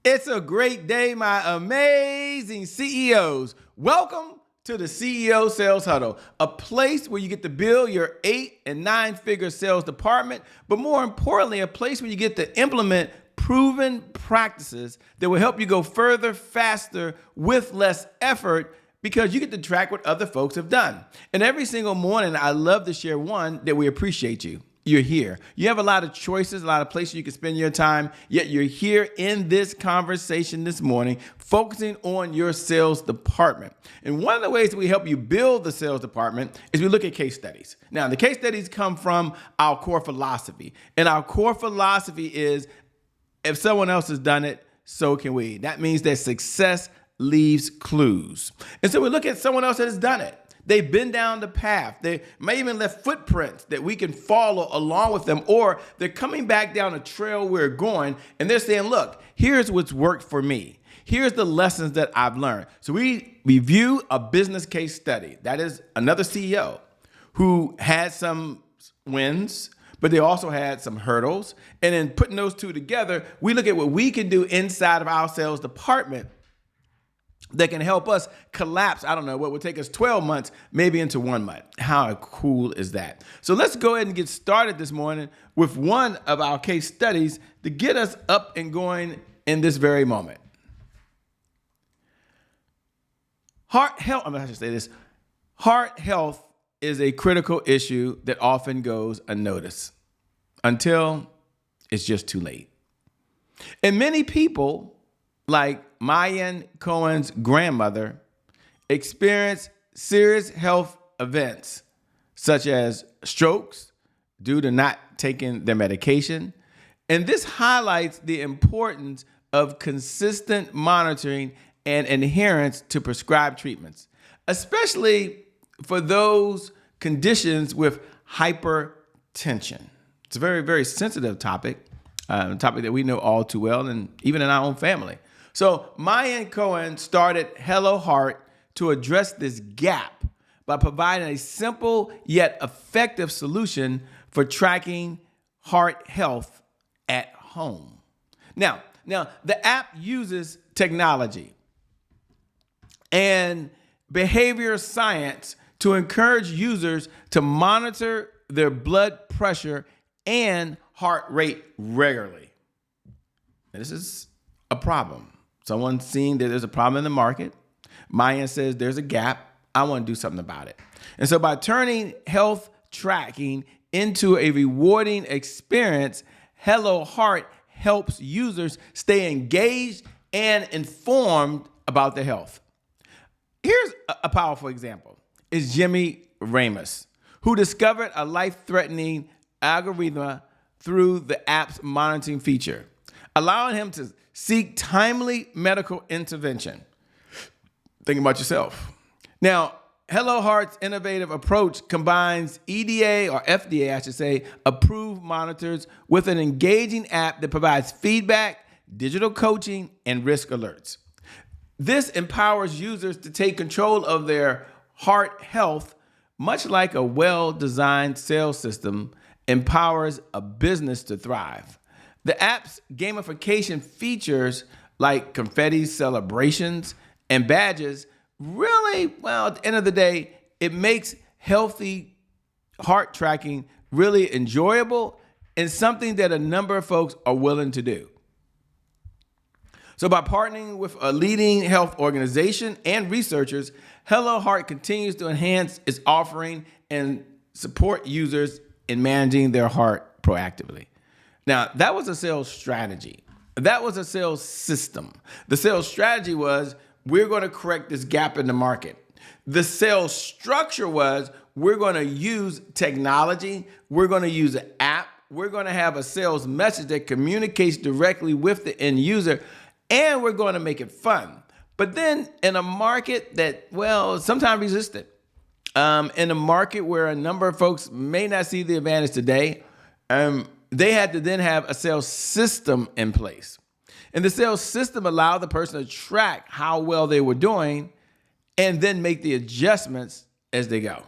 It's a great day, my amazing CEOs. Welcome to the CEO Sales Huddle, a place where you get to build your 8 and 9-figure sales department, but more importantly, a place where you get to implement proven practices that will help you go further, faster, with less effort, because you get to track what other folks have done. And every single morning, I love to share one that we appreciate you. You're here. You have a lot of choices, a lot of places you can spend your time, yet you're here in this conversation this morning, focusing on your sales department. And one of the ways that we help you build the sales department is we look at case studies. Now, the case studies come from our core philosophy. And our core philosophy is, if someone else has done it, so can we. That means that success leaves clues. And so we look at someone else that has done it. They've been down the path. They may even left footprints that we can follow along with them, or they're coming back down a trail we're going, and they're saying, look, here's what's worked for me. Here's the lessons that I've learned. So we review a business case study. That is another CEO who had some wins, but they also had some hurdles. And then putting those two together, we look at what we can do inside of our sales department that can help us collapse, what would take us 12 months, maybe into 1 month. How cool is that? So let's go ahead and get started this morning with one of our case studies to get us up and going in this very moment. Heart health is a critical issue that often goes unnoticed until it's just too late. And many people, like Maayan Cohen's grandmother, experience serious health events such as strokes due to not taking their medication. And this highlights the importance of consistent monitoring and adherence to prescribed treatments, especially for those conditions with hypertension. It's a very, very sensitive topic, a topic that we know all too well, and even in our own family. So Maayan Cohen started Hello Heart to address this gap by providing a simple yet effective solution for tracking heart health at home. Now, the app uses technology and behavior science to encourage users to monitor their blood pressure and heart rate regularly. Now, this is a problem. Someone's seeing that there's a problem in the market. Maayan says there's a gap. I want to do something about it. And so by turning health tracking into a rewarding experience, Hello Heart helps users stay engaged and informed about their health. Here's a powerful example. It's Jimmy Ramos, who discovered a life-threatening arrhythmia through the app's monitoring feature, allowing him to seek timely medical intervention. Think about yourself. Now, Hello Heart's innovative approach combines EDA or FDA, I should say, approved monitors with an engaging app that provides feedback, digital coaching, and risk alerts. This empowers users to take control of their heart health, much like a well-designed sales system empowers a business to thrive. The app's gamification features like confetti celebrations and badges really, at the end of the day, it makes healthy heart tracking really enjoyable and something that a number of folks are willing to do. So by partnering with a leading health organization and researchers, Hello Heart continues to enhance its offering and support users in managing their heart proactively. Now, that was a sales strategy. That was a sales system. The sales strategy was, we're going to correct this gap in the market. The sales structure was, we're going to use technology. We're going to use an app. We're going to have a sales message that communicates directly with the end user, and we're going to make it fun. But then in a market that, sometimes resistant, in a market where a number of folks may not see the advantage today, they had to then have a sales system in place. And the sales system allowed the person to track how well they were doing and then make the adjustments as they go.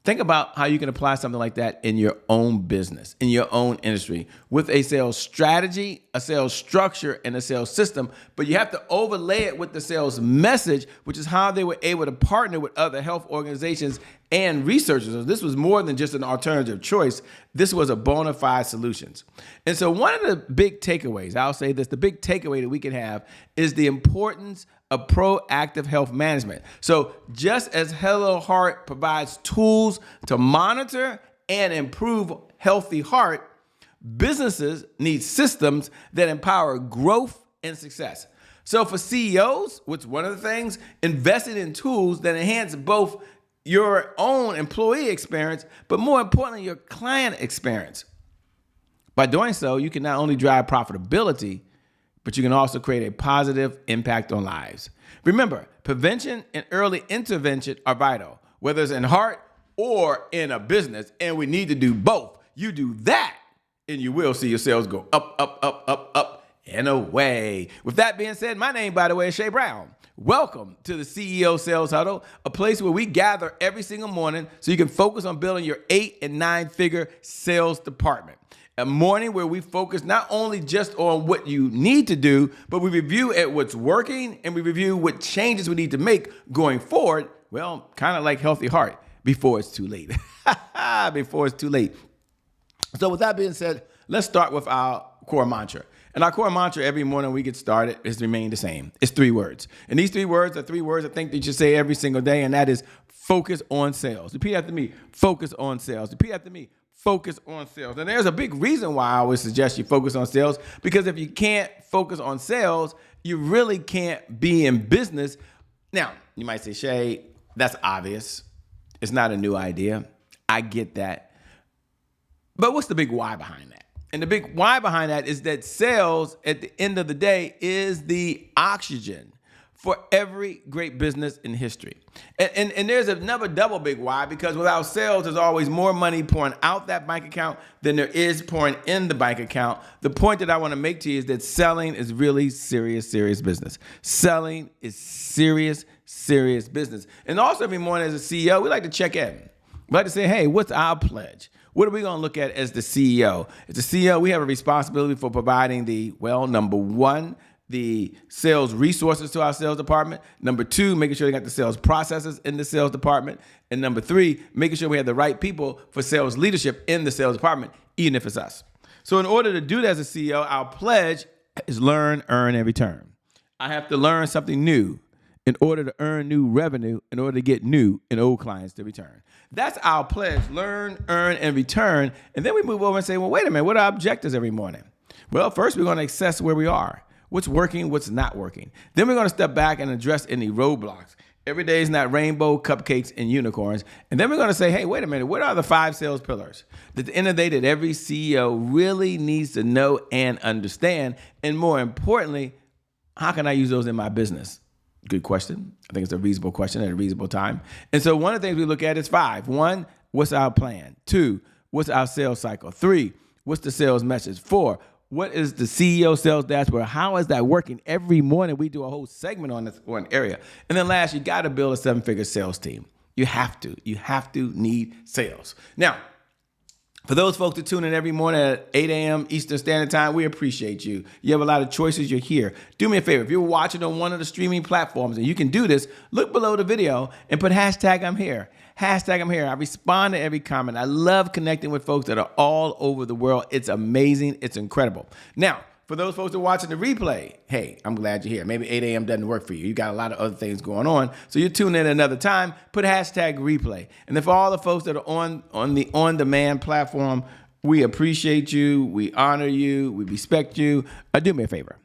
Think about how you can apply something like that in your own business, in your own industry, with a sales strategy, a sales structure, and a sales system. But you have to overlay it with the sales message, which is how they were able to partner with other health organizations and researchers. So this was more than just an alternative choice. This was a bona fide solutions. And so one of the big takeaways, I'll say this, the big takeaway that we can have is the importance of proactive health management. So just as Hello Heart provides tools to monitor and improve healthy heart, businesses need systems that empower growth and success. So for CEOs, which one of the things, investing in tools that enhance both your own employee experience, but more importantly, your client experience. By doing so, you can not only drive profitability, but you can also create a positive impact on lives. Remember, prevention and early intervention are vital, whether it's in heart or in a business, and we need to do both. You do that, and you will see your sales go up, up, up, up, up, and away. With that being said, my name, by the way, is Shay Brown. Welcome to the CEO Sales Huddle, a place where we gather every single morning so you can focus on building your 8- and 9-figure sales department. A morning where we focus not only just on what you need to do, but we review at what's working and we review what changes we need to make going forward. Well, kind of like Healthy Heart, before it's too late. Before it's too late. So with that being said, let's start with our core mantra. And our core mantra every morning we get started is remain the same. It's 3 words. And these 3 words are 3 words I think that you should say every single day, and that is focus on sales. Repeat after me, focus on sales. Repeat after me, focus on sales. And there's a big reason why I always suggest you focus on sales, because if you can't focus on sales, you really can't be in business. Now, you might say, Shay, that's obvious. It's not a new idea. I get that. But what's the big why behind that? And the big why behind that is that sales, at the end of the day, is the oxygen for every great business in history. And there's another double big why, because without sales, there's always more money pouring out that bank account than there is pouring in the bank account. The point that I want to make to you is that selling is really serious business. Selling is serious business. And also every morning as a CEO, we like to check in. We like to say, hey, what's our pledge? What are we going to look at as the CEO? As the CEO, we have a responsibility for providing number 1, the sales resources to our sales department. Number 2, making sure they got the sales processes in the sales department. And number 3, making sure we have the right people for sales leadership in the sales department, even if it's us. So in order to do that as a CEO, our pledge is learn, earn, and return. I have to learn something new in order to earn new revenue, in order to get new and old clients to return. That's our pledge, learn, earn, and return. And then we move over and say, well, wait a minute, what are our objectives every morning? Well, first we're going to assess where we are. What's working, what's not working. Then we're going to step back and address any roadblocks. Every day is not rainbow, cupcakes, and unicorns. And then we're going to say, hey, wait a minute, what are the 5 sales pillars? At the end of the day, that every CEO really needs to know and understand. And more importantly, how can I use those in my business? Good question. I think it's a reasonable question at a reasonable time. And so one of the things we look at is 5. 1, what's our plan? 2, what's our sales cycle? 3, what's the sales message? 4, what is the CEO sales dashboard? How is that working? Every morning we do a whole segment on this one area. And then last, you got to build a 7-figure sales team. You have to need sales. Now, for those folks that tune in every morning at 8 a.m. Eastern Standard Time, we appreciate you. You have a lot of choices. You're here. Do me a favor. If you're watching on one of the streaming platforms and you can do this, look below the video and put hashtag I'm here. Hashtag I'm here. I respond to every comment. I love connecting with folks that are all over the world. It's amazing. It's incredible. Now, for those folks that are watching the replay, hey, I'm glad you're here. Maybe 8 a.m. doesn't work for you. You got a lot of other things going on. So you tune in another time, put hashtag replay. And then for all the folks that are on the on-demand platform, we appreciate you. We honor you. We respect you. Do me a favor.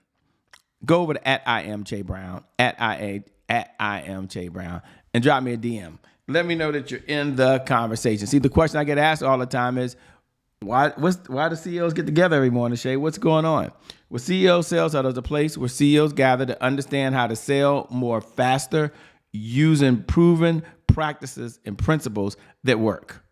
Go over to @IamChayBrown, @IamChayBrown, and drop me a DM. Let me know that you're in the conversation. See, the question I get asked all the time is, why do CEOs get together every morning, Shay? What's going on? Well, CEO Sales Huddle is a place where CEOs gather to understand how to sell more faster using proven practices and principles that work.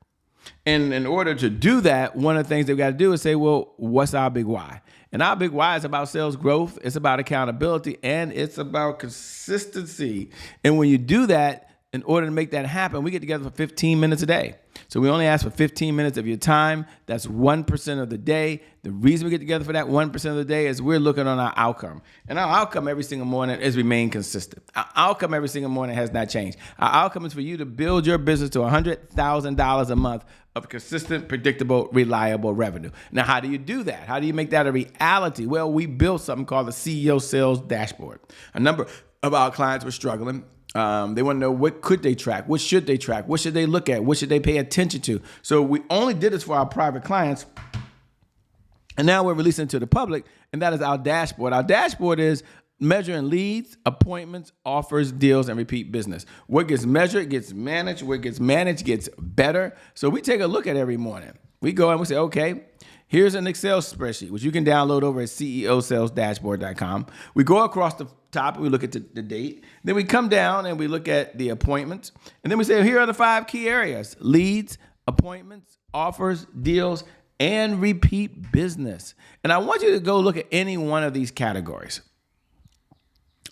And in order to do that, one of the things they've got to do is say, well, what's our big why? And our big why is about sales growth. It's about accountability, and it's about consistency. And when you do that, in order to make that happen, we get together for 15 minutes a day. So we only ask for 15 minutes of your time. That's 1% of the day. The reason we get together for that 1% of the day is we're looking on our outcome. And our outcome every single morning is remain consistent. Our outcome every single morning has not changed. Our outcome is for you to build your business to $100,000 a month of consistent, predictable, reliable revenue. Now, how do you do that? How do you make that a reality? Well, we built something called the CEO Sales Dashboard. A number of our clients were struggling. They want to know, what could they track? What should they track? What should they look at? What should they pay attention to? So we only did this for our private clients. And now we're releasing it to the public, and that is our dashboard. Our dashboard is measuring leads, appointments, offers, deals, and repeat business. What gets measured gets managed. What gets managed gets better. So we take a look at every morning. We go and we say, okay, here's an Excel spreadsheet, which you can download over at ceosalesdashboard.com. We go across the top and we look at the date. Then we come down and we look at the appointments. And then we say, here are the 5 key areas: leads, appointments, offers, deals, and repeat business. And I want you to go look at any one of these categories.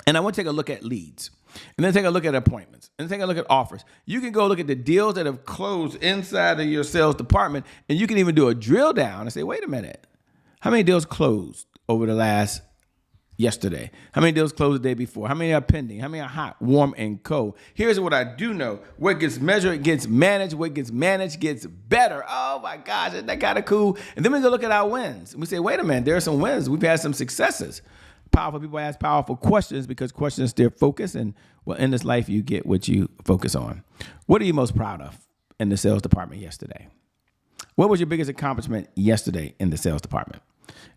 And I want to take a look at leads, and then take a look at appointments, and then take a look at offers. You can go look at the deals that have closed inside of your sales department, and you can even do a drill down and say, wait a minute, how many deals closed over the last yesterday? How many deals closed the day before? How many are pending? How many are hot, warm, and cold? Here's what I do know. What gets measured gets managed. What gets managed gets better. Oh my gosh, isn't that kind of cool? And then we go look at our wins. And we say, wait a minute, there are some wins. We've had some successes. Powerful people ask powerful questions because questions steer focus. And well, in this life, you get what you focus on. What are you most proud of in the sales department yesterday? What was your biggest accomplishment yesterday in the sales department?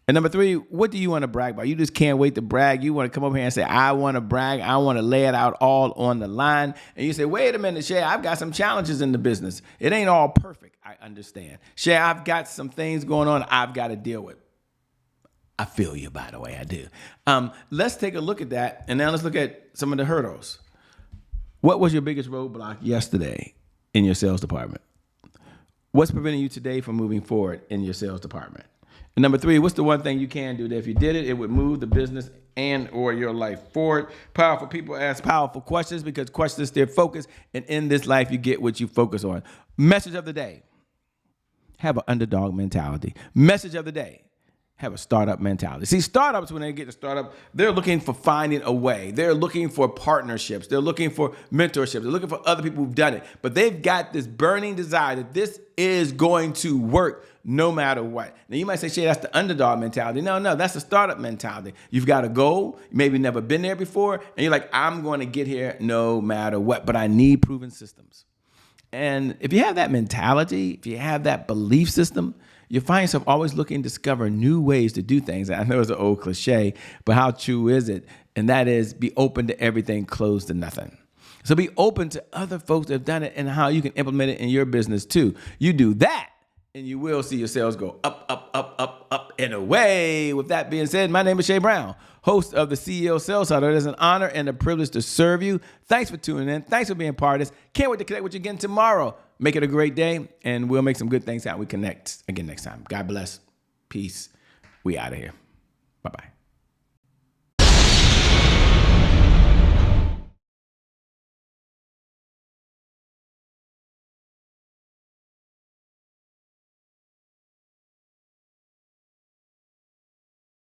And number 3, what do you want to brag about? You just can't wait to brag. You want to come over here and say, I want to brag. I want to lay it out all on the line. And you say, wait a minute, Shay, I've got some challenges in the business. It ain't all perfect. I understand. Shay, I've got some things going on I've got to deal with. I feel you, by the way, I do. Let's take a look at that. And now let's look at some of the hurdles. What was your biggest roadblock yesterday in your sales department? What's preventing you today from moving forward in your sales department? And number 3, what's the one thing you can do that if you did it, it would move the business and or your life forward? Powerful people ask powerful questions because questions steer focus. And in this life, you get what you focus on. Message of the day: have an underdog mentality. Message of the day: have a startup mentality. See, startups, when they get to startup, they're looking for finding a way. They're looking for partnerships. They're looking for mentorship. They're looking for other people who've done it. But they've got this burning desire that this is going to work no matter what. Now, you might say, Shay, that's the underdog mentality. No, that's the startup mentality. You've got a goal. You maybe never been there before. And you're like, I'm going to get here no matter what. But I need proven systems. And if you have that mentality, if you have that belief system, you find yourself always looking to discover new ways to do things. I know it's an old cliche, but how true is it? And that is, be open to everything, closed to nothing. So be open to other folks that have done it and how you can implement it in your business too. You do that, and you will see your sales go up, up, up, up, up, and away. With that being said, my name is Shay Brown, host of the CEO Sales Huddle. It is an honor and a privilege to serve you. Thanks for tuning in. Thanks for being part of this. Can't wait to connect with you again tomorrow. Make it a great day, and we'll make some good things out. We connect again next time. God bless. Peace. We out of here. Bye-bye.